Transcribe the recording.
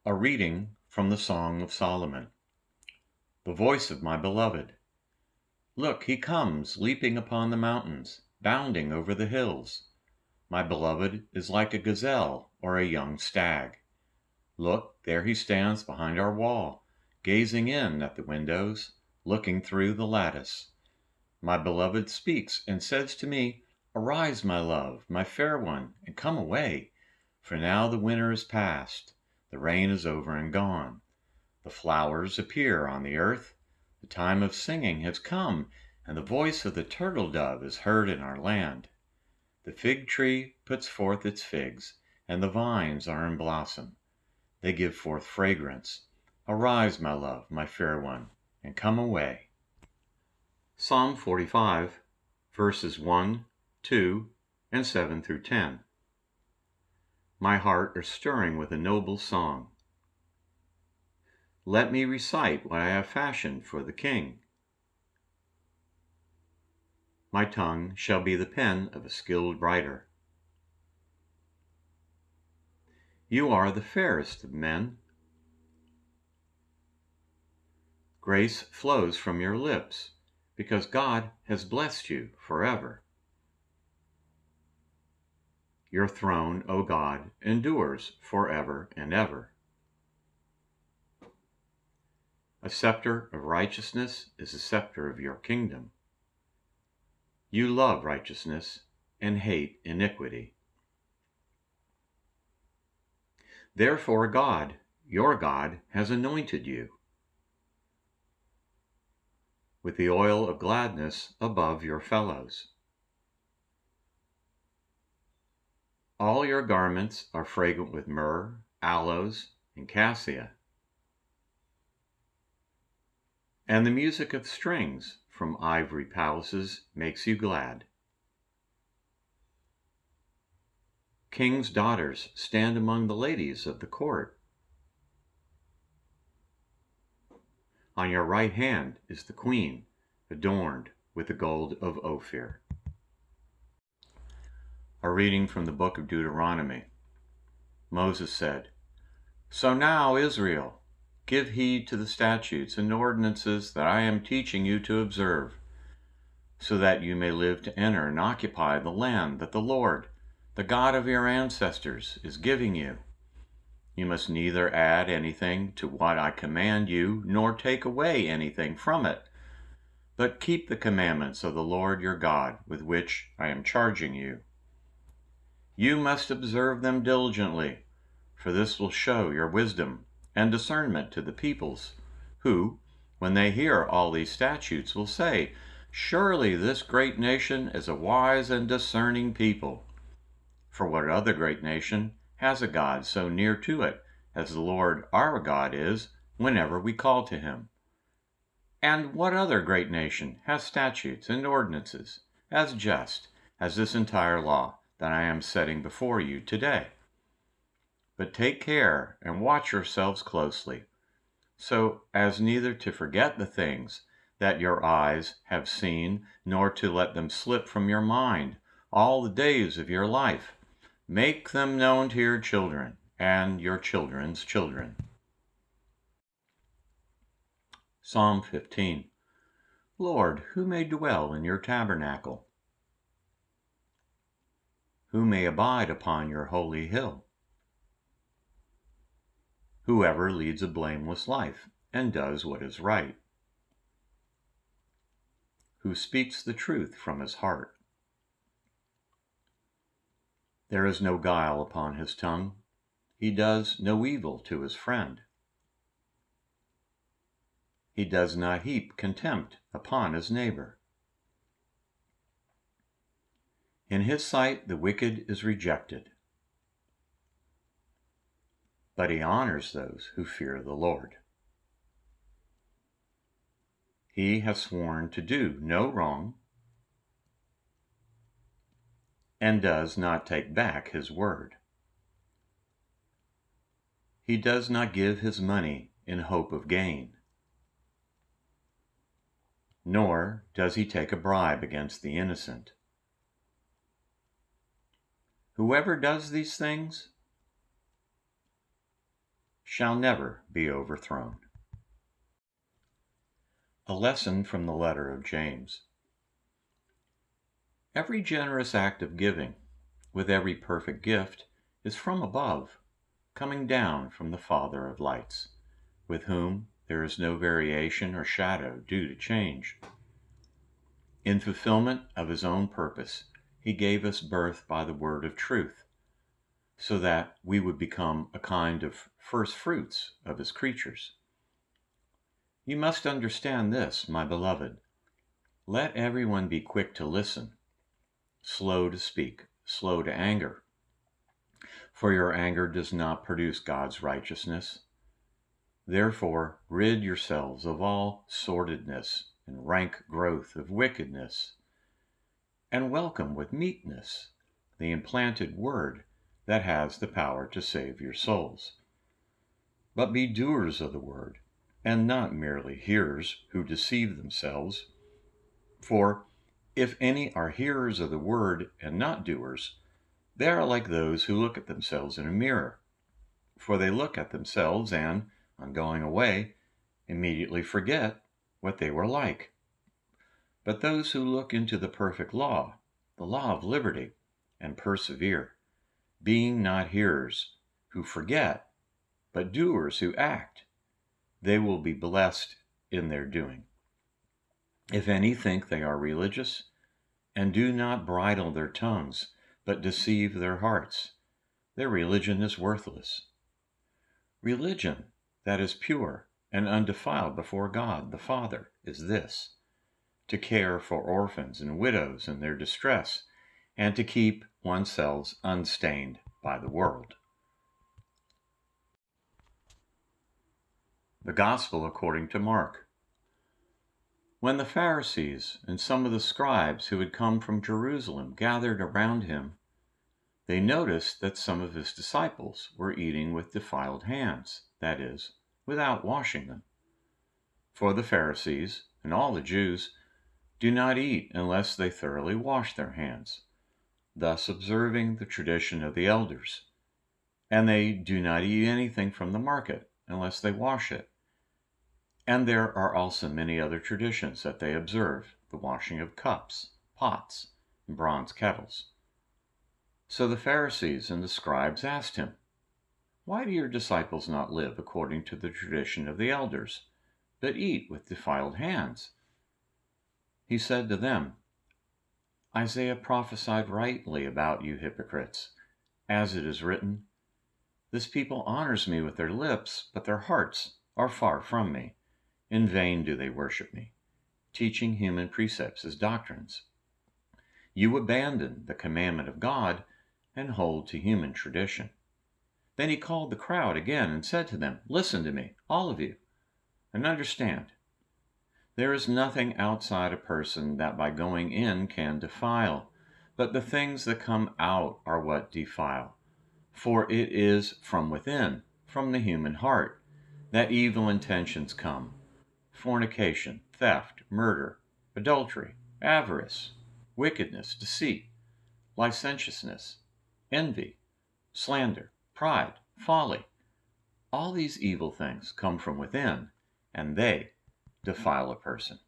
A reading from the Song of Solomon. The voice of my beloved. Look, he comes, leaping upon the mountains, bounding over the hills. My beloved is like a gazelle or a young stag. Look, there he stands behind our wall, gazing in at the windows, looking through the lattice. My beloved speaks and says to me, Arise, my love, my fair one, and come away, for now the winter is past, the rain is over and gone. The flowers appear on the earth, the time of singing has come, and the voice of the turtle dove is heard in our land. The fig tree puts forth its figs, and the vines are in blossom. They give forth fragrance. Arise, my love, my fair one, and come away. Psalm 45, verses 1, 2, and 7 through 10. My heart is stirring with a noble song. Let me recite what I have fashioned for the King. My tongue shall be the pen of a skilled writer. You are the fairest of men. Grace flows from your lips, because God has blessed you forever. Your throne, O God, endures forever and ever. A scepter of righteousness is the scepter of your kingdom. You love righteousness and hate iniquity. Therefore God, your God, has anointed you with the oil of gladness above your fellows. All your garments are fragrant with myrrh, aloes, and cassia. And the music of strings from ivory palaces makes you glad. Kings' daughters stand among the ladies of the court. On your right hand is the queen, adorned with the gold of Ophir. A reading from the book of Deuteronomy. Moses said, So now, Israel, give heed to the statutes and ordinances that I am teaching you to observe, so that you may live to enter and occupy the land that the Lord, the God of your ancestors, is giving you. You must neither add anything to what I command you, nor take away anything from it, but keep the commandments of the Lord your God, with which I am charging you. You must observe them diligently, for this will show your wisdom and discernment to the peoples, who, when they hear all these statutes, will say, Surely this great nation is a wise and discerning people. For what other great nation has a God so near to it as the Lord our God is whenever we call to him? And what other great nation has statutes and ordinances as just as this entire law that I am setting before you today? But take care and watch yourselves closely, so as neither to forget the things that your eyes have seen, nor to let them slip from your mind all the days of your life. Make them known to your children and your children's children. Psalm 15. Lord, who may dwell in your tabernacle? Who may abide upon your holy hill? Whoever leads a blameless life and does what is right. Who speaks the truth from his heart. There is no guile upon his tongue. He does no evil to his friend. He does not heap contempt upon his neighbor. In his sight the wicked is rejected, but he honors those who fear the Lord. He has sworn to do no wrong and does not take back his word. He does not give his money in hope of gain, nor does he take a bribe against the innocent. Whoever does these things shall never be overthrown. A lesson from the letter of James. Every generous act of giving, with every perfect gift, is from above, coming down from the Father of lights, with whom there is no variation or shadow due to change. In fulfillment of his own purpose, he gave us birth by the word of truth, so that we would become a kind of first fruits of his creatures. You must understand this, my beloved. Let everyone be quick to listen, slow to speak, slow to anger. For your anger does not produce God's righteousness. Therefore, rid yourselves of all sordidness and rank growth of wickedness, and welcome with meekness the implanted word that has the power to save your souls. But be doers of the word, and not merely hearers who deceive themselves. For if any are hearers of the word and not doers, they are like those who look at themselves in a mirror. For they look at themselves and, on going away, immediately forget what they were like. But those who look into the perfect law, the law of liberty, and persevere, being not hearers who forget, but doers who act, they will be blessed in their doing. If any think they are religious, and do not bridle their tongues, but deceive their hearts, their religion is worthless. Religion that is pure and undefiled before God the Father is this: to care for orphans and widows in their distress, and to keep oneself unstained by the world. The Gospel according to Mark. When the Pharisees and some of the scribes who had come from Jerusalem gathered around him, they noticed that some of his disciples were eating with defiled hands, that is, without washing them. For the Pharisees and all the Jews do not eat unless they thoroughly wash their hands, thus observing the tradition of the elders. And they do not eat anything from the market unless they wash it. And there are also many other traditions that they observe, the washing of cups, pots, and bronze kettles. So the Pharisees and the scribes asked him, "Why do your disciples not live according to the tradition of the elders, but eat with defiled hands?" He said to them, "Isaiah prophesied rightly about you hypocrites, as it is written, 'This people honors me with their lips, but their hearts are far from me. In vain do they worship me, teaching human precepts as doctrines.' You abandon the commandment of God and hold to human tradition." Then he called the crowd again and said to them, "Listen to me, all of you, and understand. There is nothing outside a person that by going in can defile, but the things that come out are what defile. For it is from within, from the human heart, that evil intentions come: fornication, theft, murder, adultery, avarice, wickedness, deceit, licentiousness, envy, slander, pride, folly. All these evil things come from within, and they defile a person.